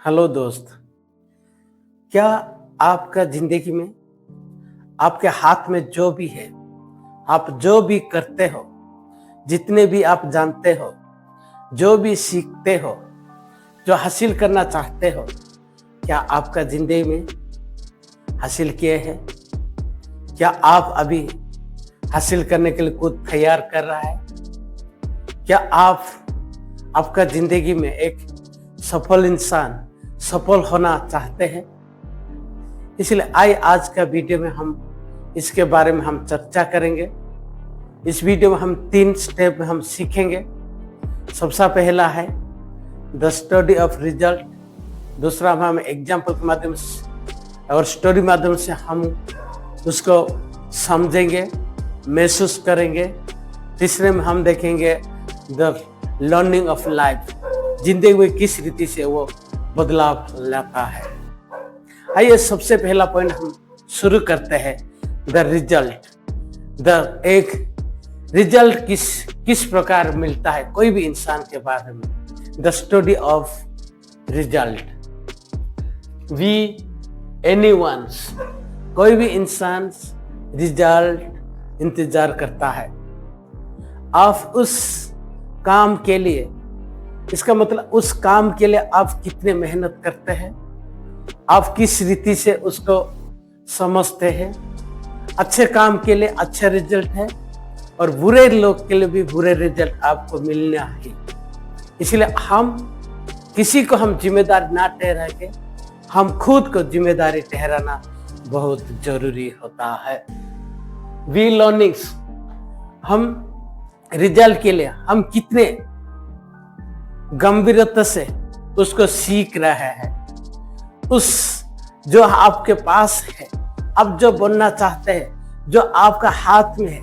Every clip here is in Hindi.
हेलो दोस्त। क्या आपका जिंदगी में आपके हाथ में जो भी है, आप जो भी करते हो, जितने भी आप जानते हो, जो भी सीखते हो, जो हासिल करना चाहते हो, क्या आपका जिंदगी में हासिल किए हैं? क्या आप अभी हासिल करने के लिए खुद तैयार कर रहा है? क्या आप आपका जिंदगी में एक सफल इंसान, सफल होना चाहते हैं? इसलिए आइए आज का वीडियो में हम इसके बारे में हम चर्चा करेंगे। इस वीडियो में हम 3 स्टेप में हम सीखेंगे। सबसे पहला है द स्टडी ऑफ रिजल्ट, दूसरा हम एग्जाम्पल के माध्यम से और स्टोरी माध्यम से हम उसको समझेंगे, महसूस करेंगे। तीसरे में हम देखेंगे द लर्निंग ऑफ लाइफ, जिंदगी में किस रीति से वो बदलाव लाता है। आइए सबसे पहला पॉइंट हम शुरू करते हैं, द रिजल्ट। एक रिजल्ट किस प्रकार मिलता है कोई भी इंसान के बारे में। The study of result. कोई भी इंसान रिजल्ट इंतजार करता है। आप उस काम के लिए, इसका मतलब उस काम के लिए आप कितने मेहनत करते हैं, आप किस रीति से उसको समझते हैं। अच्छे काम के लिए अच्छा रिजल्ट है और बुरे लोग के लिए भी बुरे रिजल्ट आपको मिलना है। इसलिए हम किसी को हम जिम्मेदार ना ठहरा के हम खुद को जिम्मेदारी ठहराना बहुत जरूरी होता है। लर्निंग्स, हम रिजल्ट के लिए हम कितने गंभीरता से उसको सीख रहे हैं। उस जो आपके पास है, आप जो बनना चाहते हैं, जो आपका हाथ में है,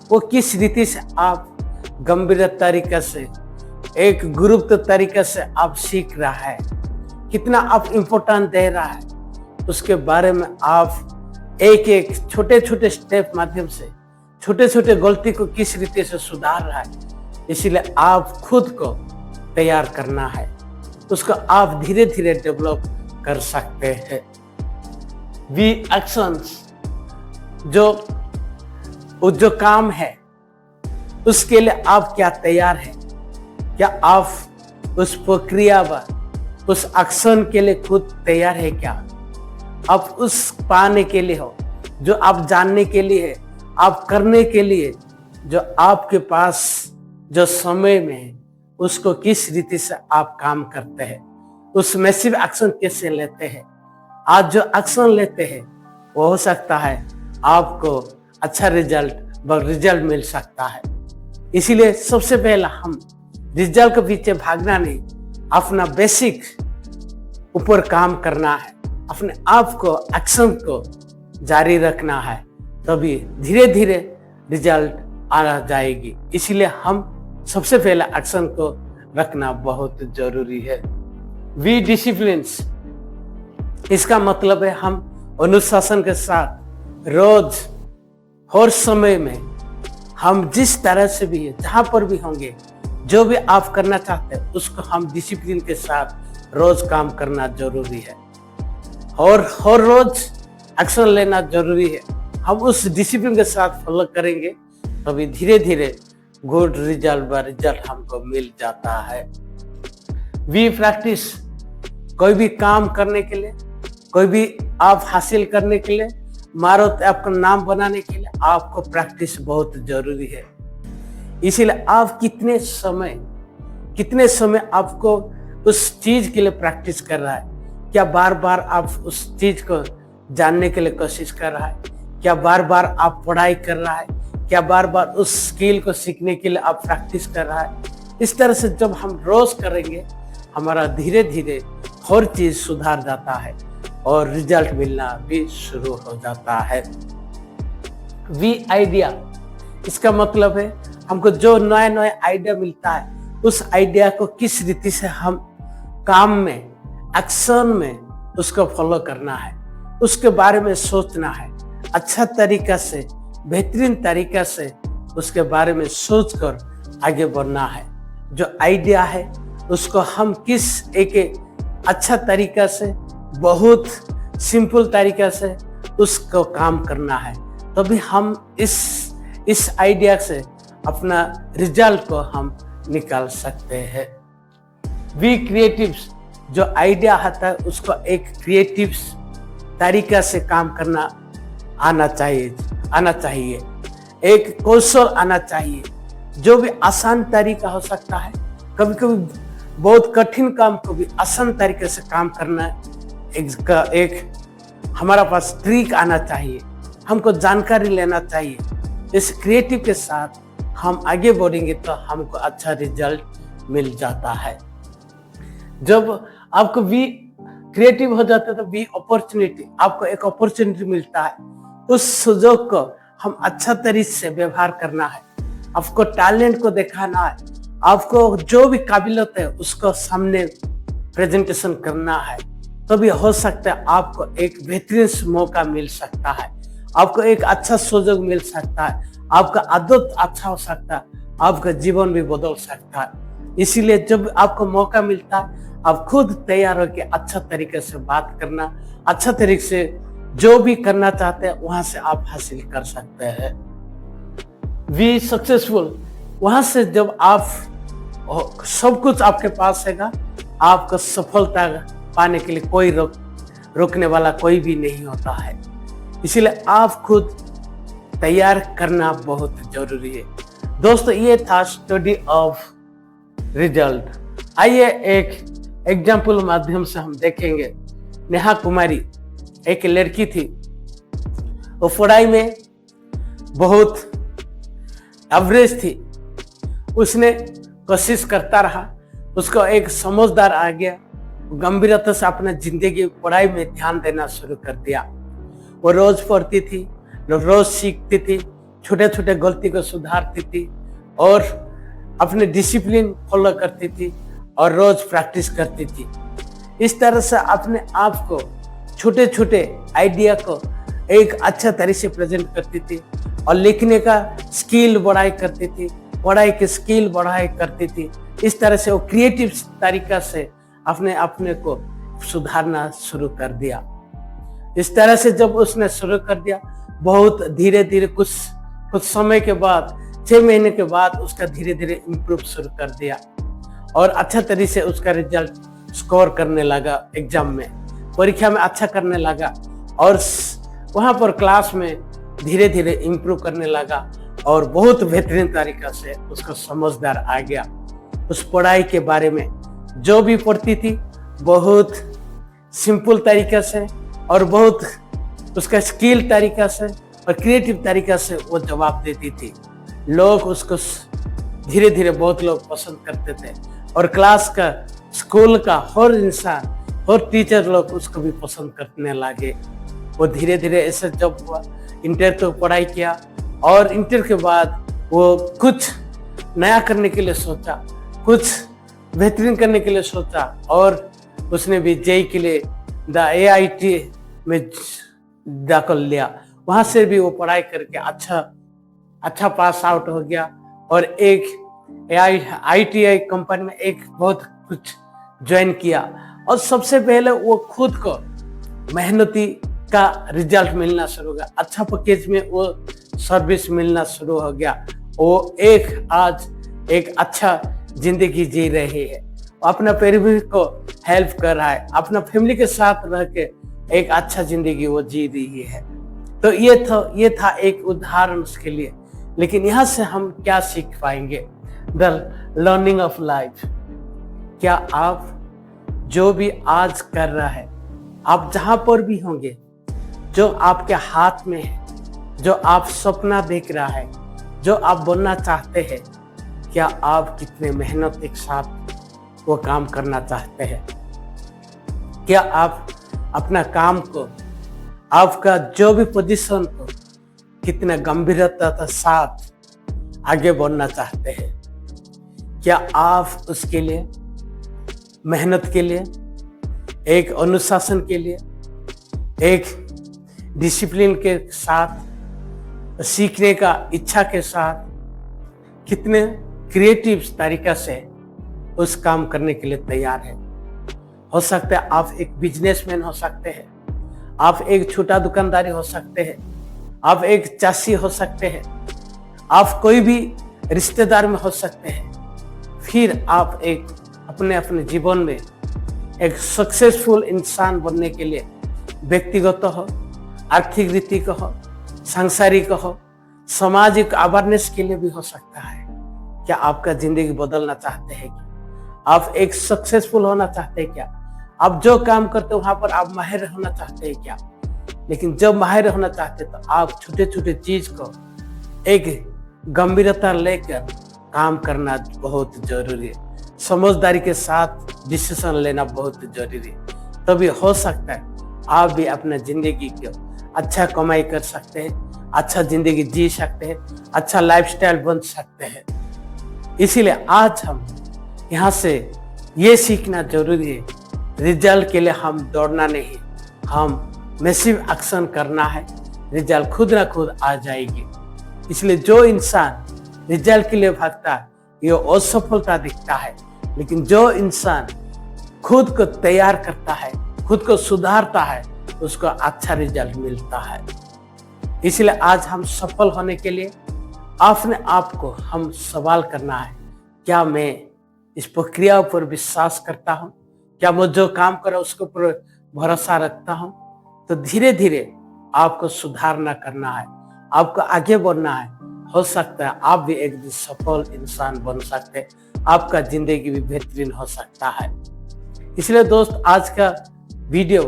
वो किस रीति से आप गंभीर तरीके से, एक गुरुत्व तरीके से आप सीख रहा है, कितना आप इम्पोर्टेंट दे रहा है, उसके बारे में आप एक एक छोटे छोटे स्टेप माध्यम से छोटे छोटे गलती को किस रीति से सुधार रहा है। इसलिए आप खुद को तैयार करना है, उसको आप धीरे धीरे डेवलप कर सकते हैं। एक्शंस, जो काम है उसके लिए आप क्या तैयार हैं? क्या आप उस प्रक्रिया व उस एक्शन के लिए खुद तैयार है? क्या आप उस पाने के लिए हो, जो आप जानने के लिए है, आप करने के लिए, जो आपके पास जो समय में है, उसको किस रीति से आप काम करते हैं, उस मैसिव एक्शन कैसे लेते हैं। आज जो एक्शन लेते हैं वो हो सकता है आपको अच्छा रिजल्ट मिल सकता है। इसीलिए सबसे पहला हम रिजल्ट के पीछे भागना नहीं, अपना बेसिक ऊपर काम करना है, अपने आप को एक्शन को जारी रखना है, तभी धीरे धीरे रिजल्ट आ जाएगी। इसीलिए हम सबसे पहला एक्शन को रखना बहुत जरूरी है। डिसिप्लिन्स, इसका मतलब है हम अनुशासन के साथ रोज हर समय में हम जिस तरह से भी है, जहां पर भी होंगे, जो भी आप करना चाहते हैं उसको हम डिसिप्लिन के साथ रोज काम करना जरूरी है और हर रोज एक्शन लेना जरूरी है। हम उस डिसिप्लिन के साथ फॉलो करेंगे तभी धीरे धीरे गुड रिजल्ट हमको मिल जाता है। प्रैक्टिस, कोई भी काम करने के लिए, कोई भी आप हासिल करने के लिए, महारत आपका नाम बनाने के लिए आपको प्रैक्टिस बहुत जरूरी है। इसीलिए आप कितने समय आपको उस चीज के लिए प्रैक्टिस कर रहा है। क्या बार बार आप उस चीज को जानने के लिए कोशिश कर रहा है? क्या बार बार आप पढ़ाई कर रहा है? क्या बार बार उस स्किल को सीखने के लिए आप प्रैक्टिस कर रहा है? इस तरह से जब हम रोज करेंगे, हमारा धीरे धीरे हर चीज सुधार जाता है और रिजल्ट मिलना भी शुरू हो जाता है। आइडिया, इसका मतलब है हमको जो नया आइडिया मिलता है, उस आइडिया को किस रीति से हम काम में, एक्शन में उसको फॉलो करना है, उसके बारे में सोचना है, अच्छा तरीका से, बेहतरीन तरीका से उसके बारे में सोचकर आगे बढ़ना है। जो आइडिया है उसको हम किस एक अच्छा तरीका से, बहुत सिंपल तरीका से उसको काम करना है, तभी हम इस आइडिया से अपना रिजल्ट को हम निकाल सकते हैं। वी क्रिएटिव्स जो आइडिया आता है उसको एक क्रिएटिव तरीका से काम करना आना चाहिए, एक कौशल आना चाहिए। जो भी आसान तरीका हो सकता है, कभी कभी बहुत कठिन काम को भी आसान तरीके से काम करना एक हमारा पास ट्रिक आना चाहिए, हमको जानकारी लेना चाहिए। इस क्रिएटिव के साथ हम आगे बढ़ेंगे तो हमको अच्छा रिजल्ट मिल जाता है। जब आपको भी क्रिएटिव हो जाता है तो भी अपॉर्चुनिटी, आपको एक अपॉर्चुनिटी मिलता है, उस सुযোग को हम अच्छा तरीके से व्यवहार करना है, आपको टैलेंट को दिखाना है, आपको जो भी काबिलियत है उसको सामने प्रेजेंटेशन करना है, तभी हो सकता है आपको एक बेहतरीन मौका मिल सकता है, आपको एक अच्छा सुযোग मिल सकता है, आपका आदत अच्छा हो सकता है, आपका जीवन भी बदल सकता है। इसीलिए जब आपको मौका मिलता है आप खुद तैयार होकर अच्छा तरीके से बात करना, अच्छा तरीके से जो भी करना चाहते हैं वहां से आप हासिल कर सकते हैं। वी सक्सेसफुल, वहां से जब आप सब कुछ आपके पास हैगा, आपको सफलता पाने के लिए कोई रोकने वाला कोई भी नहीं होता है। इसीलिए आप खुद तैयार करना बहुत जरूरी है। दोस्तों, ये था स्टडी ऑफ रिजल्ट। आइए एक एग्जाम्पल माध्यम से हम देखेंगे। नेहा कुमारी एक लड़की थी, वो पढ़ाई में बहुत एवरेज थी। उसने कोशिश करता रहा, उसको एक समझदार आ गया, गंभीरता से अपना जिंदगी पढ़ाई में ध्यान देना शुरू कर दिया। वो रोज पढ़ती थी, रोज सीखती थी, छोटे छोटे गलती को सुधारती थी और अपने डिसिप्लिन फॉलो करती थी और रोज प्रैक्टिस करती थी। इस तरह से अपने आप को छोटे छोटे आइडिया को एक अच्छा तरीके से प्रेजेंट करती थी और लिखने का स्किल बढ़ाई करती थी, पढ़ाई की स्किल बढ़ाई करती थी। इस तरह से वो क्रिएटिव तरीका से अपने को सुधारना शुरू कर दिया। इस तरह से जब उसने शुरू कर दिया, बहुत धीरे धीरे कुछ समय के बाद, 6 महीने के बाद उसका धीरे धीरे इम्प्रूव शुरू कर दिया और अच्छा तरीके से उसका रिजल्ट स्कोर करने लगा, एग्जाम में, परीक्षा में अच्छा करने लगा और वहां पर क्लास में धीरे धीरे इम्प्रूव करने लगा और बहुत बेहतरीन तरीका से उसको समझदार आ गया। उस पढ़ाई के बारे में जो भी पढ़ती थी बहुत सिंपल तरीका से और बहुत उसका स्किल तरीका से और क्रिएटिव तरीका से वो जवाब देती थी। लोग उसको धीरे धीरे बहुत लोग पसंद करते थे और क्लास का, स्कूल का हर इंसान, हर टीचर लोग उसको भी पसंद करने लगे। वो धीरे धीरे ऐसे जब इंटर तक पढ़ाई किया और इंटर के बाद वो कुछ नया करने के लिए सोचा, कुछ बेहतरीन करने के लिए सोचा और उसने भी जेईई के लिए AIT में दाखिल लिया। वहां से भी वो पढ़ाई करके अच्छा पास आउट हो गया और एक ITI कंपनी में एक बहुत कुछ ज्वाइन किया और सबसे पहले वो खुद को मेहनती का रिजल्ट मिलना शुरू हो गया, अच्छा पैकेज में वो सर्विस मिलना शुरू हो गया। वो आज एक अच्छा जिंदगी जी रही है, अपना परिवार को हेल्प कर रहा है, अपना फैमिली के साथ रह के एक अच्छा जिंदगी वो जी रही है। तो ये था एक उदाहरण उसके लिए। लेकिन यहाँ से हम क्या सीख पाएंगे? The learning of life. क्या आप जो भी आज कर रहा है, आप जहां पर भी होंगे, जो आपके हाथ में है, जो आप सपना देख रहा है, जो आप बनना चाहते हैं, क्या आप कितने मेहनत के साथ वो काम करना चाहते हैं? क्या आप अपना काम को, आपका जो भी पोजीशन को कितना गंभीरता के साथ आगे बढ़ना चाहते हैं? क्या आप उसके लिए, मेहनत के लिए, एक अनुशासन के लिए, एक डिसिप्लिन के साथ, सीखने का इच्छा के साथ कितने क्रिएटिव तरीका से उस काम करने के लिए तैयार है? हो सकता है आप एक बिजनेसमैन हो सकते हैं, आप एक छोटा दुकानदारी हो सकते हैं, आप एक चासी हो सकते हैं, आप कोई भी रिश्तेदार में हो सकते हैं। फिर आप एक अपने अपने जीवन में एक सक्सेसफुल इंसान बनने के लिए व्यक्तिगत हो, आर्थिक रीति को हो, सांसारिक हो, सामाजिक अवेयरनेस के लिए भी हो सकता है। क्या आपका जिंदगी बदलना चाहते हैं? क्या आप एक सक्सेसफुल होना चाहते हैं? क्या आप जो काम करते हो वहां पर आप माहिर होना चाहते हैं? क्या लेकिन जब माहिर होना चाहते तो आप छोटे छोटे चीज को एक गंभीरता लेकर काम करना बहुत जरूरी है। समझदारी के साथ डिसीजन लेना बहुत जरूरी है। तभी हो सकता है आप भी अपना जिंदगी को अच्छा कमाई कर सकते हैं, अच्छा जिंदगी जी सकते हैं, अच्छा लाइफस्टाइल बन सकते हैं। इसीलिए आज हम यहाँ से ये सीखना जरूरी है, रिजल्ट के लिए हम दौड़ना नहीं, हम मैसिव एक्शन करना है। रिजल्ट खुद ना खुद आ जाएगी। इसलिए जो इंसान रिजल्ट के लिए भागता है ये असफलता दिखता है, लेकिन जो इंसान खुद को तैयार करता है, खुद को सुधारता है, उसको अच्छा रिजल्ट मिलता है। इसलिए आज हम सफल होने के लिए अपने आप को हम सवाल करना है, क्या मैं इस प्रक्रिया पर विश्वास करता हूँ? क्या मैं जो काम कर रहा हूँ उसके ऊपर भरोसा रखता हूँ? तो धीरे धीरे आपको सुधारना करना है, आपको आगे बढ़ना है। हो सकता है आप भी एक दिन सफल इंसान बन सकते हैं, आपका जिंदगी भी बेहतरीन हो सकता है। इसलिए दोस्त, आज का वीडियो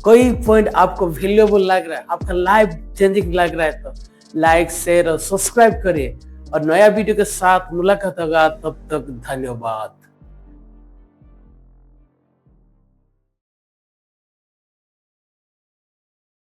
कोई पॉइंट आपको वैल्यूएबल लग रहा है, आपका लाइफ चेंजिंग लग रहा है, तो लाइक, शेयर और सब्सक्राइब करिए। और नया वीडियो के साथ मुलाकात होगा। तब तक धन्यवाद।